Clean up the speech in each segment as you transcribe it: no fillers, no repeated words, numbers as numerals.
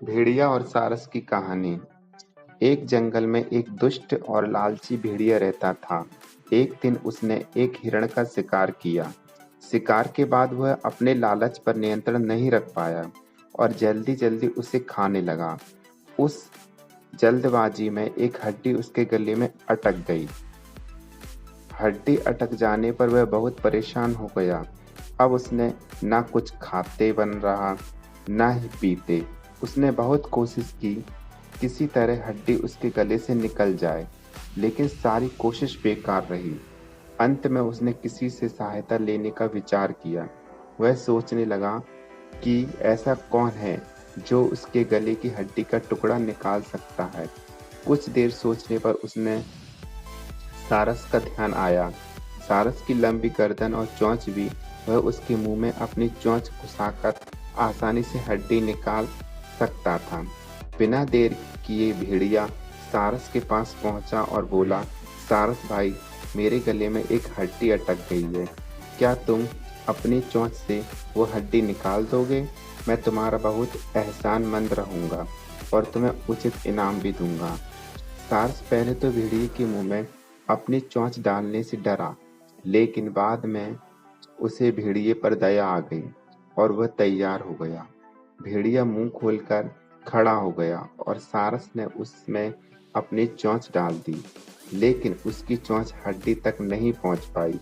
भेड़िया और सारस की कहानी। एक जंगल में एक दुष्ट और लालची भेड़िया रहता था। एक दिन उसने एक हिरण का शिकार किया। शिकार के बाद वह अपने लालच पर नियंत्रण नहीं रख पाया और जल्दी जल्दी उसे खाने लगा। उस जल्दबाजी में एक हड्डी उसके गले में अटक गई। हड्डी अटक जाने पर वह बहुत परेशान हो गया। अब उसने ना कुछ खाते बन रहा, ना ही पीते। उसने बहुत कोशिश की, किसी तरह हड्डी उसके गले से निकल जाए, लेकिन सारी कोशिश बेकार रही। अंत में उसने किसी से सहायता लेने का विचार किया। वह सोचने लगा कि ऐसा कौन है जो उसके गले की हड्डी का टुकड़ा निकाल सकता है। कुछ देर सोचने पर उसने सारस का ध्यान आया। सारस की लंबी गर्दन और चोंच भी, वह उसके मुंह में अपनी चोंच घुसाकर आसानी से हड्डी निकाल सकता था। बिना देर किए भेड़िया सारस के पास पहुंचा और बोला, सारस भाई, मेरे गले में एक हड्डी अटक गई है। क्या तुम अपनी चोंच से वो हड्डी निकाल दोगे? मैं तुम्हारा बहुत एहसानमंद रहूंगा और तुम्हें उचित इनाम भी दूंगा। सारस पहले तो भेड़िए के मुंह में अपनी चोंच डालने से डरा, लेकिन बाद में उसे भेड़िए पर दया आ गई और वह तैयार हो गया। भेड़िया मुंह खोलकर खड़ा हो गया और सारस ने उसमें अपनी चोंच डाल दी, लेकिन उसकी चोंच हड्डी तक नहीं पहुंच पाई।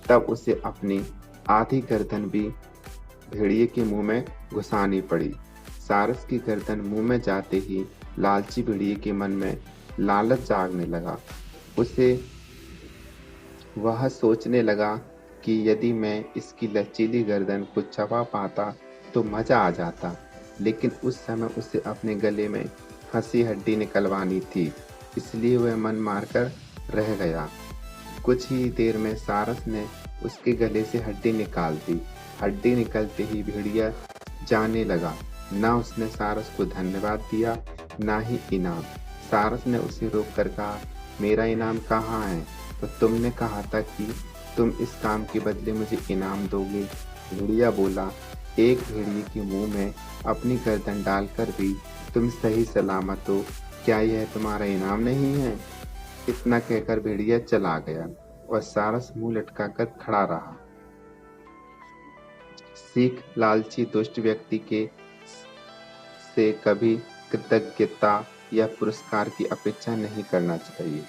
तब उसे अपनी आधी गर्दन भी भेड़िए के मुंह में घुसानी पड़ी। सारस की गर्दन मुंह में जाते ही लालची भेड़िए के मन में लालच जागने लगा। उसे वह सोचने लगा कि यदि मैं इसकी लचीली गर्दन को चबा पाता तो मजा आ जाता, लेकिन उस समय उसे अपने गले में फंसी हड्डी निकलवानी थी, इसलिए वह मन मारकर रह गया। कुछ ही देर में सारस ने उसके गले से हड्डी निकाल दी। हड्डी निकलते ही भेड़िया जाने लगा। ना उसने सारस को धन्यवाद दिया, ना ही इनाम। सारस ने उसे रोककर कहा, मेरा इनाम कहाँ है? तो तुमने कहा था कि तुम इस काम के बदले मुझे इनाम दोगे। भेड़िया बोला, एक भेड़िए के मुंह में अपनी गर्दन डालकर भी तुम सही सलामत हो, क्या यह तुम्हारा इनाम नहीं है? इतना कहकर भेड़िया चला गया और सारस मुंह लटकाकर खड़ा रहा। सीख, लालची दुष्ट व्यक्ति के से कभी कृतज्ञता या पुरस्कार की अपेक्षा नहीं करना चाहिए।